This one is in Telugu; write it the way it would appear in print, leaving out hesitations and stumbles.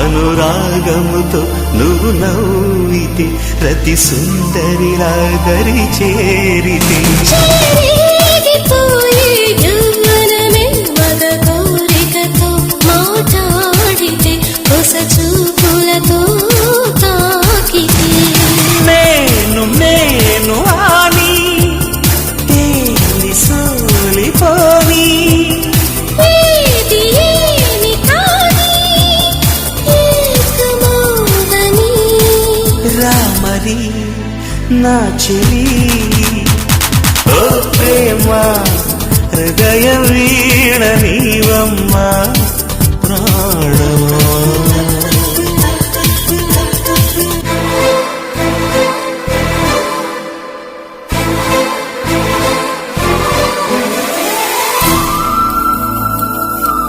అనురాగముతో నువ్వు నవ్వితే ప్రతి సుందరిలా దరి చేరితే యవ్వనమే మద కోరికతో మాట్లాడితే కొస చూపులతో తాకితే నేను నేను ఆని తేలి సోలిపోని ఏది ఏమి కాని ఏకమౌదని రామరి నా చెలి ఓ ప్రేమ హృదయ వీణ నీవమ్మ